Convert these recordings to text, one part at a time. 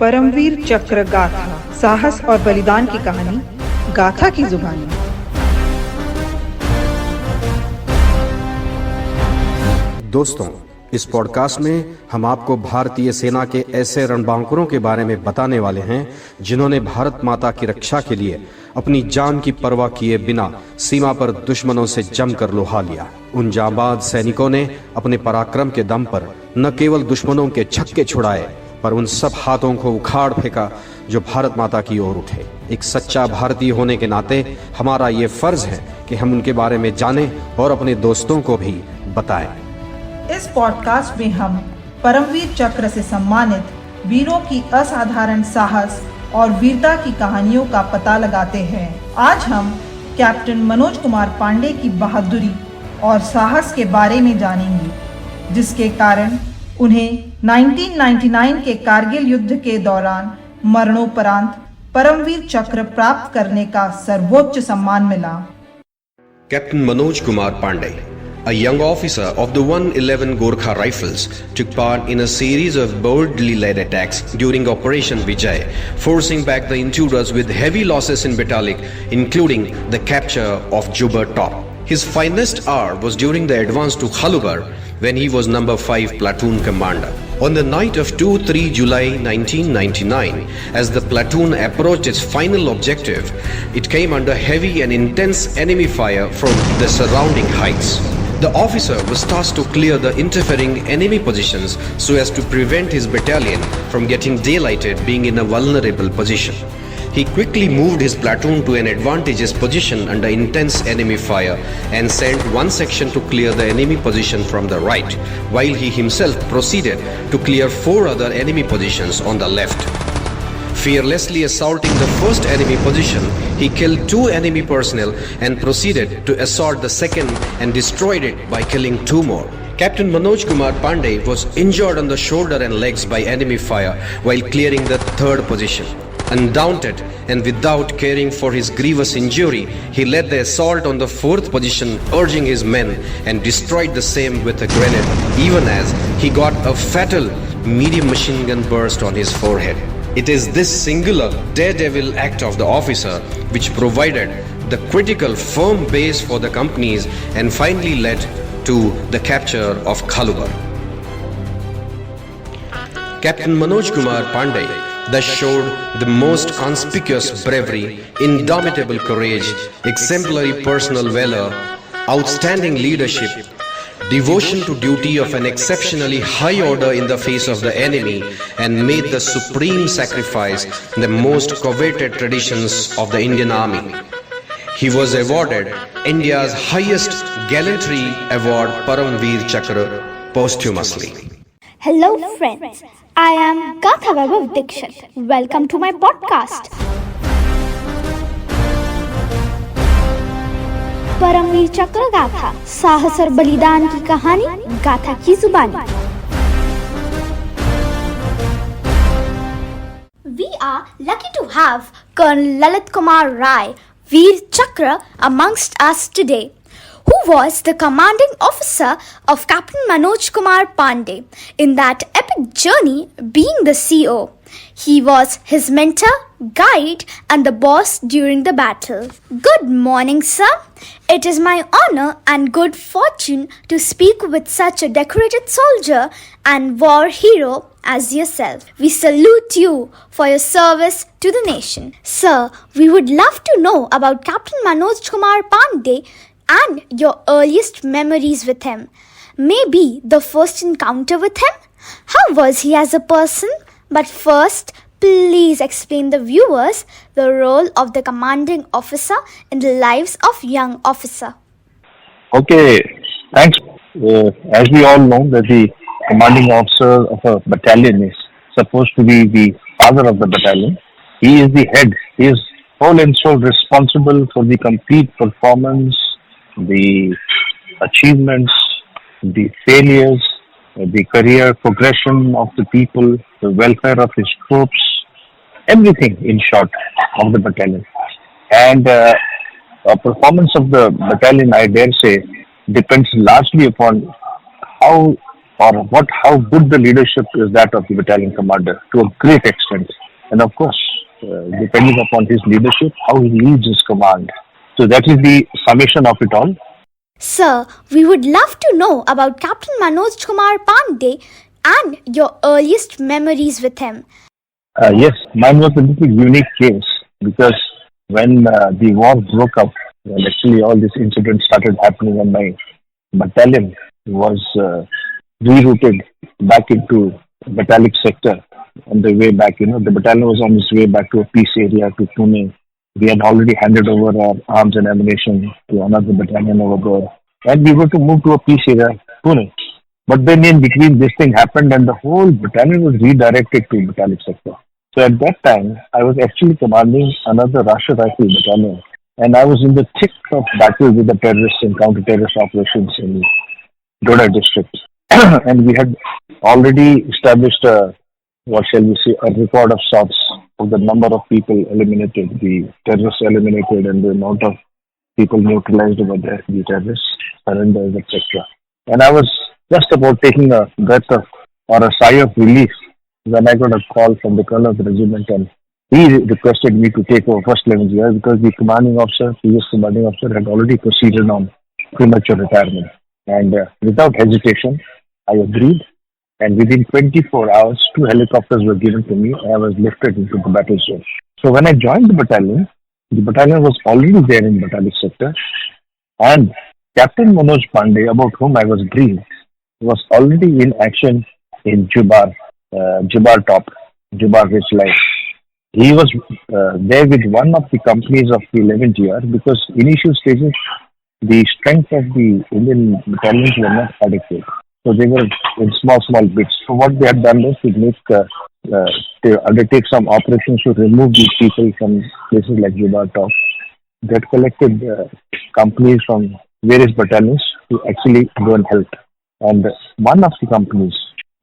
परमवीर चक्र गाथा, साहस और बलिदान की कहानी गाथा की जुबानी। दोस्तों, इस पॉडकास्ट में हम आपको भारतीय सेना के ऐसे रणबांकुरों के बारे में बताने वाले हैं जिन्होंने भारत माता की रक्षा के लिए अपनी जान की परवाह किए बिना सीमा पर दुश्मनों से जमकर लोहा लिया। उन जांबाज सैनिकों ने अपने पराक्रम के दम पर न केवल दुश्मनों के छक्के छुड़ाए, पर उन सब हाथों को उखाड़ फेंका जो भारत माता की ओर उठे। एक सच्चा भारतीय होने के नाते हमारा ये फर्ज है कि हम उनके बारे में जानें और अपने दोस्तों को भी बताएं। इस पॉडकास्ट में हम परमवीर चक्र से सम्मानित वीरों की असाधारण साहस और वीरता की कहानियों का पता लगाते हैं। आज हम कैप्टन मनोज कुमार पांडे की बहादुरी और साहस के बारे में जानेंगे, जिसके कारण उन्हें 1999 के कारगिल युद्ध के दौरान मरणोपरांत परमवीर चक्र प्राप्त करने का सर्वोच्च सम्मान मिला। Captain Manoj Kumar Pandey, a young officer of the 111 Gorkha Rifles, took part in a series of boldly led attacks during Operation Vijay, forcing back the intruders with heavy losses in Battalion, including the capture of Juba Top. His finest hour was during the advance to Khalubar, when he was number 5 platoon commander. On the night of 2-3 July 1999, as the platoon approached its final objective, it came under heavy and intense enemy fire from the surrounding heights. The officer was tasked to clear the interfering enemy positions so as to prevent his battalion from getting daylighted being in a vulnerable position. He quickly moved his platoon to an advantageous position under intense enemy fire and sent one section to clear the enemy position from the right, while he himself proceeded to clear 4 other enemy positions on the left. Fearlessly assaulting the first enemy position, he killed 2 enemy personnel and proceeded to assault the second and destroyed it by killing 2 more. Captain Manoj Kumar Pandey was injured on the shoulder and legs by enemy fire while clearing the 3rd position. Undaunted and without caring for his grievous injury, he led the assault on the 4th position, urging his men, and destroyed the same with a grenade, even as he got a fatal medium machine gun burst on his forehead. It is this singular daredevil act of the officer which provided the critical firm base for the companies and finally led to the capture of Khalubar. Captain Manoj Kumar Pandey thus showed the most conspicuous bravery, indomitable courage, exemplary personal valor, outstanding leadership, devotion to duty of an exceptionally high order in the face of the enemy, and made the supreme sacrifice the most coveted traditions of the Indian Army. He was awarded India's highest gallantry award, Param Veer Chakra, posthumously. Hello friends, I am Gatha Dikshit. Welcome to my podcast. Paramvir चक्र गाथा, साहस और बलिदान की कहानी गाथा की जुबानी। We are lucky to have Colonel Lalit Kumar Rai, Veer Chakra, amongst us today, who was the commanding officer of Captain Manoj Kumar Pandey in that epic journey, being the CO. He was his mentor, guide, and the boss during the battle. Good morning, sir. It is my honor and good fortune to speak with such a decorated soldier and war hero as yourself. We salute you for your service to the nation. Sir, we would love to know about Captain Manoj Kumar Pandey and your earliest memories with him. Maybe the first encounter with him? How was he as a person? But first, please explain the viewers the role of the commanding officer in the lives of young officer. Okay, thanks. As we all know that the commanding officer of a battalion is supposed to be the father of the battalion. He is the head. He is whole and soul responsible for the complete performance, the achievements, the failures, the career progression of the people, the welfare of his troops, everything in short of the battalion. And performance of the battalion, I dare say, depends largely upon how or how good the leadership is that of the battalion commander to a great extent. And of course, depending upon his leadership, how he leads his command. So that is the summation of it all. Sir, we would love to know about Captain Manoj Kumar Pandey and your earliest memories with him. Yes, mine was a little unique case because when the war broke up, and actually all these incidents started happening, and my battalion was rerouted back into Metallic sector on the way back. The battalion was on its way back to a peace area to Pune. We had already handed over our arms and ammunition to another battalion over there, and we were to move to a peace area, Pune. But then in between this thing happened and the whole battalion was redirected to Metallic sector. So at that time, I was actually commanding another Rashtra Rifle battalion, and I was in the thick of battle with the terrorists and counter-terrorist operations in Doda district. And we had already established a record of sorts of the number of people eliminated, the terrorists eliminated, and the amount of people neutralized by the terrorists, surrenders, etc. And I was just about taking a breath of or a sigh of relief when I got a call from the colonel of the regiment, and he requested me to take over first lieutenant general because the previous commanding officer had already proceeded on premature retirement. And without hesitation, I agreed. And within 24 hours, 2 helicopters were given to me, and I was lifted into the battle zone. So when I joined the battalion was already there in Metallic sector, and Captain Manoj Pandey, about whom I was briefed, was already in action in Jubar Top, Jubar Ridge Line. He was there with one of the companies of the 11th GR because initial stages, the strength of the Indian battalions were not adequate. So they were in small bits. So what they had done was to undertake some operations to remove these people from places like Jubar Top. They had collected companies from various battalions to actually go and help. And one of the companies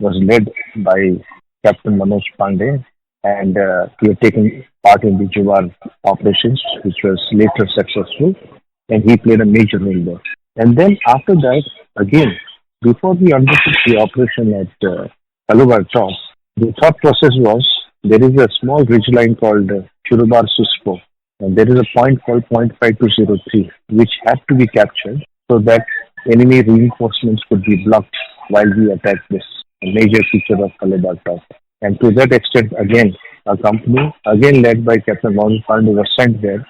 was led by Captain Manoj Pandey, and he had taken part in the Jubar operations, which was later successful, and he played a major role there. And then after that, again, before we undertook the operation at Khalubar Top, the thought process was there is a small ridge line called Churubar Suspo, and there is a point called 0.5203, which had to be captured so that enemy reinforcements could be blocked while we attacked this major feature of Khalubar Top. And to that extent, again, a company, again led by Captain Manoj Pandey, was sent there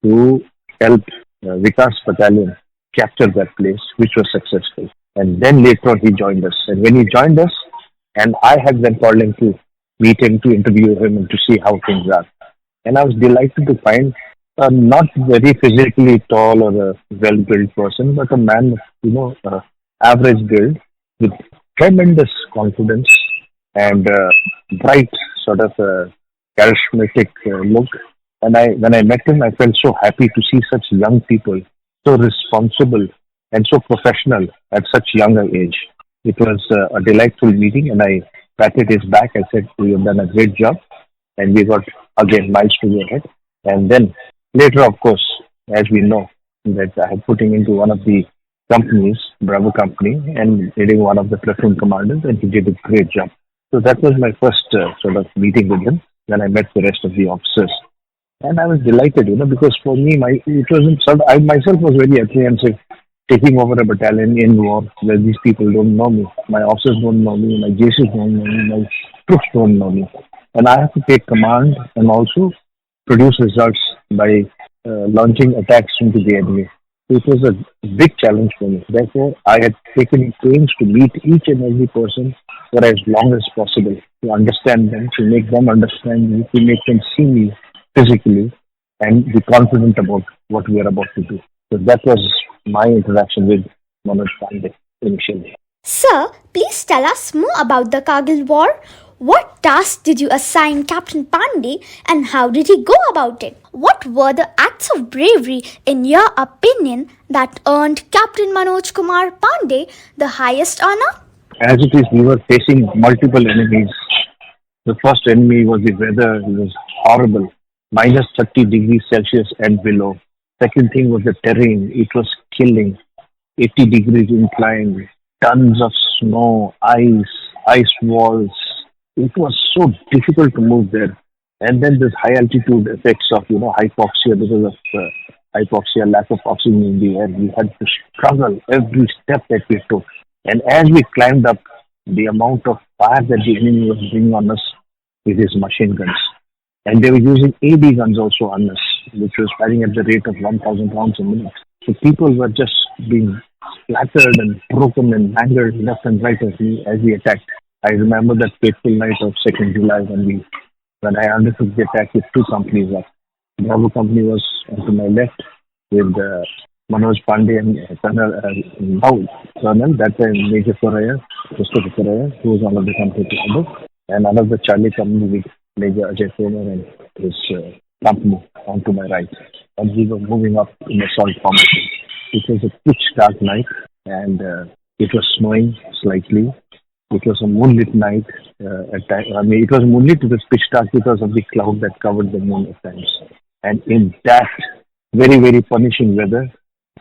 to help Vikas Battalion capture that place, which was successful. And then later on, he joined us. And when he joined us, and I had then called him to meet him, to interview him, and to see how things are. And I was delighted to find a not very physically tall or a well-built person, but a man, average build with tremendous confidence and bright sort of charismatic look. And when I met him, I felt so happy to see such young people, so responsible and so professional at such younger age. It was a delightful meeting, and I patted his back. I said, "You have done a great job," and we got again miles to go ahead. And then later, of course, as we know, that I had put him into one of the companies, Bravo company, and leading one of the platoon commanders, and he did a great job. So that was my first sort of meeting with him when I met the rest of the officers. And I was delighted, because for me, I myself was very apprehensive taking over a battalion in war where these people don't know me. My officers don't know me, my JCs don't know me, my troops don't know me. And I have to take command and also produce results by launching attacks into the enemy. It was a big challenge for me. Therefore, I had taken pains to meet each and every person for as long as possible, to understand them, to make them understand me, to make them see me physically, and be confident about what we are about to do. So that was my interaction with Manoj Pandey initially. Sir, please tell us more about the Kargil War. What task did you assign Captain Pandey, and how did he go about it? What were the acts of bravery, in your opinion, that earned Captain Manoj Kumar Pandey the highest honor? As it is, we were facing multiple enemies. The first enemy was the weather. It was horrible, minus 30 degrees Celsius and below. Second thing was the terrain. It was killing, 80 degrees incline, tons of snow, ice walls. It was so difficult to move there. And then this high altitude effects of, hypoxia because of hypoxia, lack of oxygen in the air. We had to struggle every step that we took. And as we climbed up, the amount of fire that the enemy was bringing on us with his machine guns. And they were using AD guns also on us, which was firing at the rate of 1,000 rounds a minute. So people were just being splattered and broken and mangled left and right as we attacked. I remember that fateful night of 2nd July when I undertook the attack with two companies up. The Bravo company was to my left with Manoj Pandey and Colonel, that time Major Koraya, who was one of the company commanders, and another Charlie company with Major Ajay Kumar and his company on to my right. And we were moving up in assault formation. It was a pitch dark night and it was snowing slightly. It was a moonlit night. It was moonlit, it was pitch dark because of the cloud that covered the moon at times. And in that very, very punishing weather,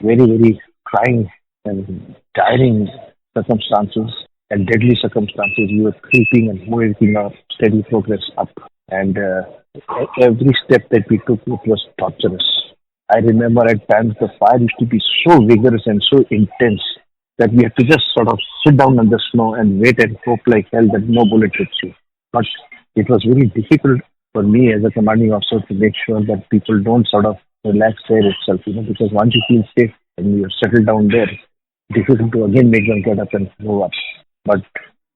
very, very trying and tiring circumstances and deadly circumstances, we were creeping and making our steady progress up. And every step that we took, it was torturous. I remember at times the fire used to be so vigorous and so intense that we had to just sort of sit down in the snow and wait and hope like hell that no bullet hits you. But it was very difficult for me as a commanding officer to make sure that people don't sort of relax there itself, because once you feel safe and you're settled down there, it's difficult to again make them get up and move up. But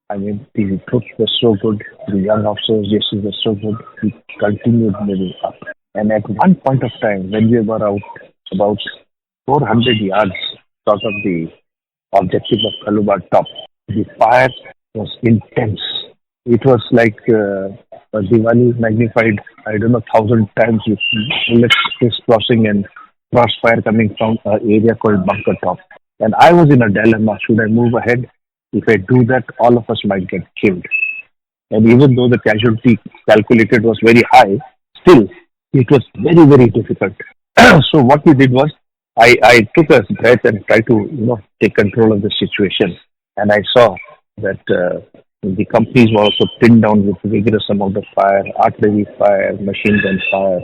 the troops were so good, the young officers, Jesus were so good, we continued moving up. And at one point of time, when we were out about 400 yards short of the objective of Khalubar top, the fire was intense. It was like a Diwali magnified, 1,000 times with bullets crisscrossing and crossfire coming from an area called Bunker Top. And I was in a dilemma. Should I move ahead? If I do that, all of us might get killed. And even though the casualty calculated was very high, still, it was very, very difficult. So what we did was, I took a breath and tried to, take control of the situation. And I saw that the companies were also pinned down with vigorous amount of fire, artillery fire, machine gun fire,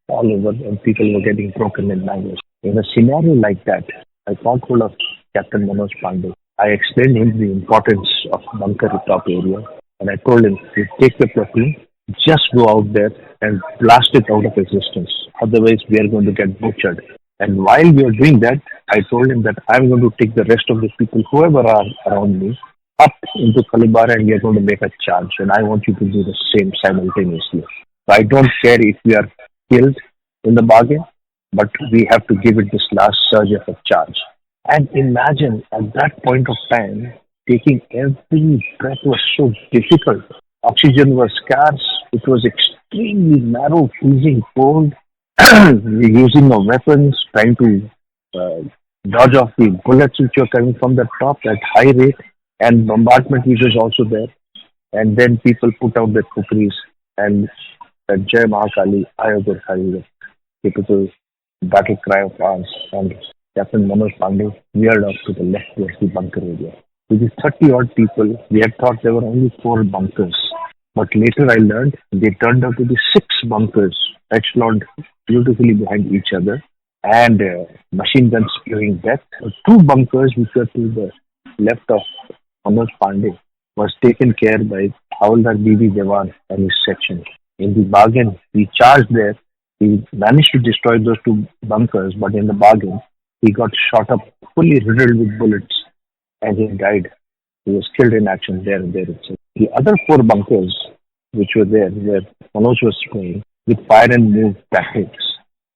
all over, and people were getting broken in mangled. In a scenario like that, I got hold of Captain Manoj Pandey. I explained him the importance of Bunker Top area, and I told him, you take the platoon, just go out there and blast it out of existence. Otherwise, we are going to get butchered. And while we are doing that, I told him that I'm going to take the rest of the people, whoever are around me, up into Khalubar, and we are going to make a charge. And I want you to do the same simultaneously. So I don't care if we are killed in the bargain, but we have to give it this last surge of a charge. And imagine at that point of time, taking every breath was so difficult. Oxygen was scarce. It was extremely narrow, freezing cold. Using of weapons, trying to dodge off the bullets which were coming from the top at high rate, and bombardment which was also there. And then people put out their kukris and Jai Mahakali, Ayo Gorkha, typical battle cry of ours. And Captain Manoj Pandey veered off to the left towards the bunker area. With these 30 odd people, we had thought there were only 4 bunkers. But later I learned they turned out to be 6 bunkers, echeloned beautifully behind each other, and machine guns spewing death. 2 bunkers which were to the left of Manoj Pandey was taken care by Havaldar B.B. Dewan and his section. In the bargain, we charged there. He managed to destroy those 2 bunkers, but in the bargain, he got shot up, fully riddled with bullets, and he died. He was killed in action there and there itself. The other 4 bunkers which were there, where Manoj was going, with fire and move tactics.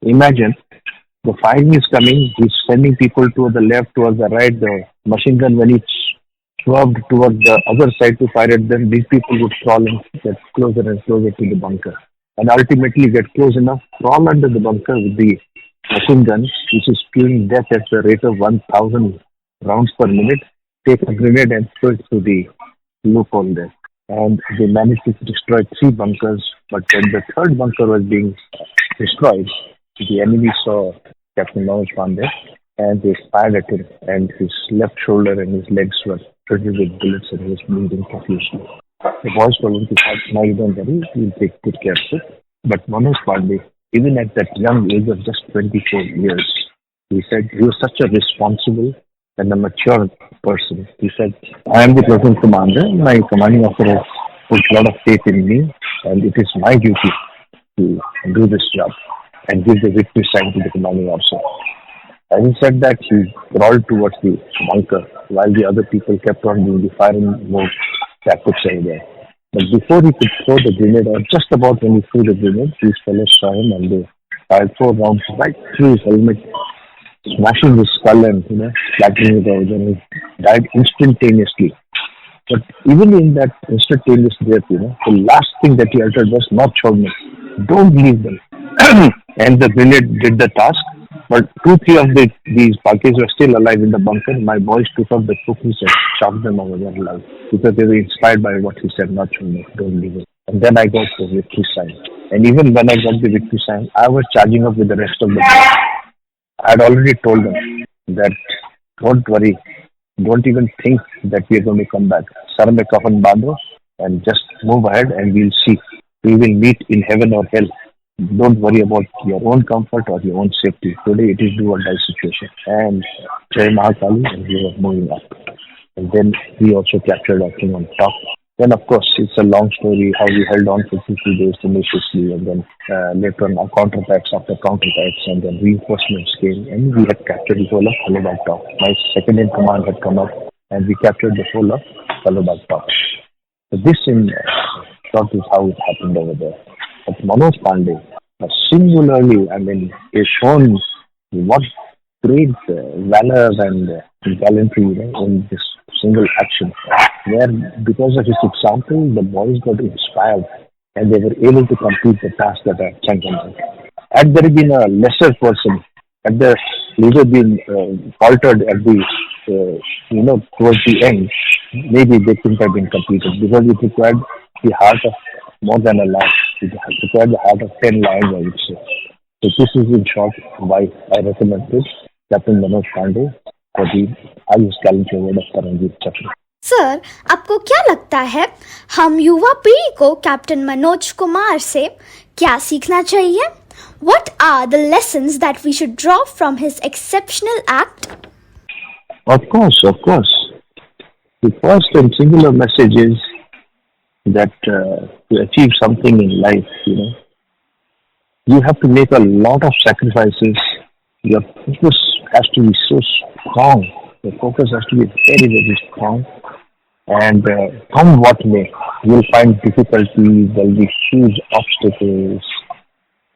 Imagine, the firing is coming, he's sending people to the left, towards the right, the machine gun, when it's swerved towards the other side to fire at them, these people would crawl and get closer and closer to the bunker. And ultimately get close enough, crawl under the bunker with the machine gun, which is spewing death at the rate of 1,000 rounds per minute, take a grenade and throw it through the loophole there. And they managed to destroy 3 bunkers, but when the 3rd bunker was being destroyed, the enemy saw Captain Manoj Pandey and they fired at him, and his left shoulder and his legs were riddled with bullets, and he was bleeding profusely. The boys told him to fight. Now you don't worry, we'll take good care of it. But Manoj Pandey, even at that young age of just 24 years, he said he was such a responsible and a mature person. He said, I am the present commander. My commanding officer has put a lot of faith in me, and it is my duty to do this job and give the victory sign to the commanding officer. Having said that, he crawled towards the bunker while the other people kept on doing the firing mode tactics over there. But before he could throw the grenade, or just about when he threw the grenade, these fellows saw him and they fired 4 rounds right through his helmet, smashing his skull and flattening it over there. And he died instantaneously. But even in that instantaneous death, the last thing that he uttered was, "Not chhodne, don't leave them." And the grenade did the task. But 2-3 of these Pakis were still alive in the bunker. My boys took up the cookies and chopped them over there alive because they were inspired by what he said, "Not chhodne, don't leave it." And then I got the victory sign. And even when I got the victory sign, I was charging up with the rest of the boys. I had already told them that, don't worry, don't even think that we are going to come back. Sar mein kafan bandho and just move ahead and we'll see. We will meet in heaven or hell. Don't worry about your own comfort or your own safety. Today it is do or die situation. And Jai Mahakali, and we were moving up. And then we also captured our king on top. Then of course it's a long story how we held on for 50 days tenaciously, and then later on our counterattacks after counterattacks, and then reinforcements came, and we had captured the whole of Khalubar top. My second in command had come up and we captured the whole of Khalubar top. So this in short is how it happened over there. But Manoj Pandey, singularly, is shown what great valor and gallantry in this single action, where because of his example, the boys got inspired and they were able to complete the task that I sent them. Had there been a lesser person, had the leader been faltered at the, towards the end, maybe they couldn't have been completed because it required the heart of more than a lion. It required the heart of 10 lions, I would say. So this is in short why I recommended Captain Manoj Pandey for the highest caliber award of Param Veer Chakra. Sir, आपको क्या लगता है हम युवा पीढ़ी को captain Manoj Kumar से क्या सीखना चाहिए? What are the lessons that we should draw from his exceptional act? Of course. The first and singular message is that to achieve something in life, you have to make a lot of sacrifices. Your focus has to be so strong. Your focus has to be very, very strong. And come what may, you'll find difficulties, there'll be huge obstacles,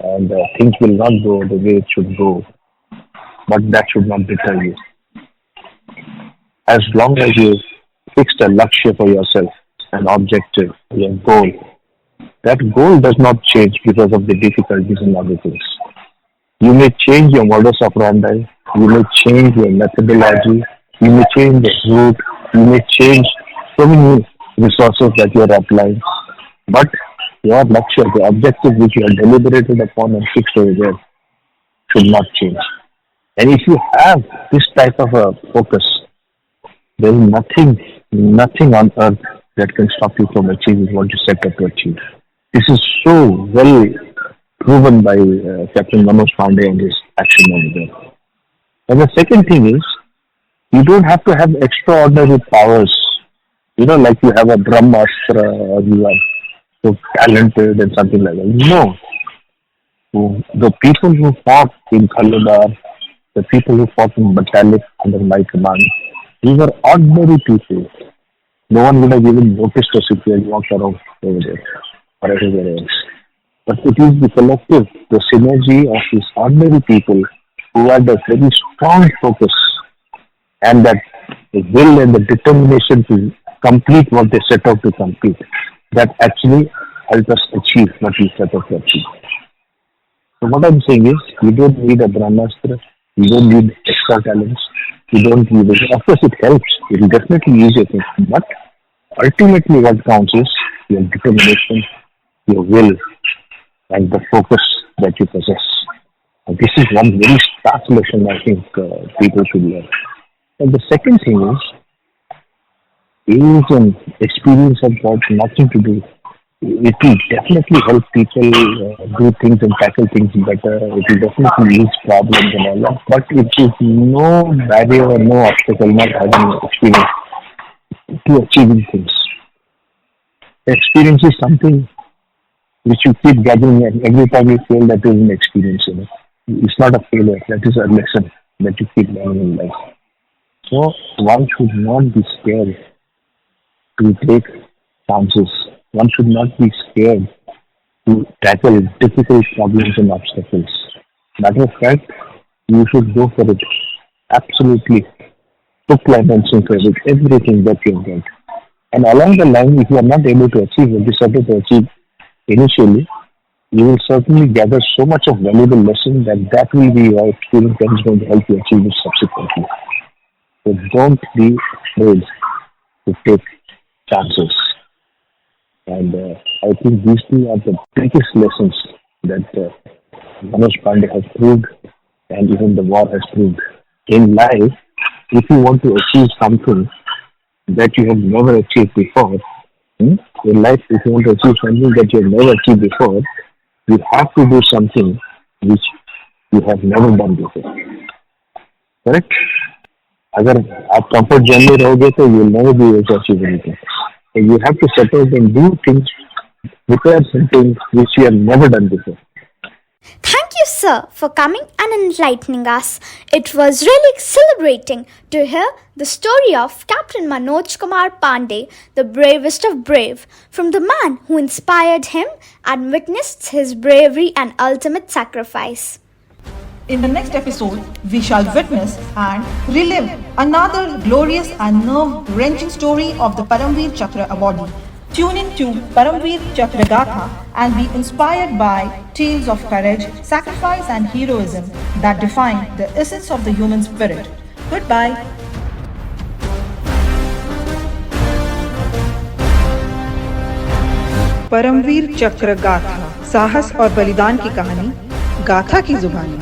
and things will not go the way it should go. But that should not deter you. As long as you fixed a lakshya for yourself, an objective, your goal, that goal does not change because of the difficulties and other things. You may change your modus operandi, you may change your methodology, you may change the route, you may change so many resources that you are applying, but your lecture, the objective which you are deliberated upon and fixed over there should not change. And if you have this type of a focus, there is nothing on earth that can stop you from achieving what you set out to achieve. This is so well proven by Captain Manoj Pandey and his action over there. And the second thing is, you don't have to have extraordinary powers. Like you have a Brahmastra or you are so talented and something like that. No. The people who fought in Khalubar, the people who fought in Battalion under my command, these were ordinary people. No one would have even noticed us if we had walked around over there or everywhere else. But it is the collective, the synergy of these ordinary people who had a very strong focus and that will and the determination to complete what they set out to complete, that actually help us achieve what we set out to achieve. So what I'm saying is, you don't need a Brahmastra, you don't need extra talents, you don't need it. Of course it helps, it will definitely use your things, but ultimately what counts is your determination, your will, and the focus that you possess. This is one very stark lesson I think people should learn. And the second thing is an experience has got nothing to do. It will definitely help people do things and tackle things better. It will definitely ease problems and all that. But it is no barrier or no obstacle not having experience to achieving things. Experience is something which you keep gathering, and every time you fail, that is an experience. It's not a failure. That is a lesson that you keep learning in life. So one should not be scared to take chances. One should not be scared to tackle difficult problems and obstacles. Matter of fact, you should go for it. Absolutely. Hook, line and sinker with everything that you get. And along the line, if you are not able to achieve what you started to achieve initially, you will certainly gather so much of valuable lesson that will be your experience that is going to help you achieve it subsequently. So don't be afraid to take chances. And I think these two are the biggest lessons that Manoj Pandey has proved, and even the war has proved. In life, if you want to achieve something that you have never achieved before, in life, if you want to achieve something that you have never achieved before, you have to do something which you have never done before. Correct? अगर आप comfort zone में रहोगे तो you will never be able to achieve anything. So you have to set out and do things, prepare something which you have never done before. Thank you, sir, for coming and enlightening us. It was really exhilarating to hear the story of Captain Manoj Kumar Pandey, the bravest of brave, from the man who inspired him and witnessed his bravery and ultimate sacrifice. In the next episode, we shall witness and relive another glorious and nerve-wrenching story of the Param Veer Chakra awardee. Tune in to Param Veer Chakra Gatha and be inspired by tales of courage, sacrifice and heroism that define the essence of the human spirit. Goodbye. Paramvir चक्र गाथा, साहस और बलिदान की कहानी, गाथा की जुबानी।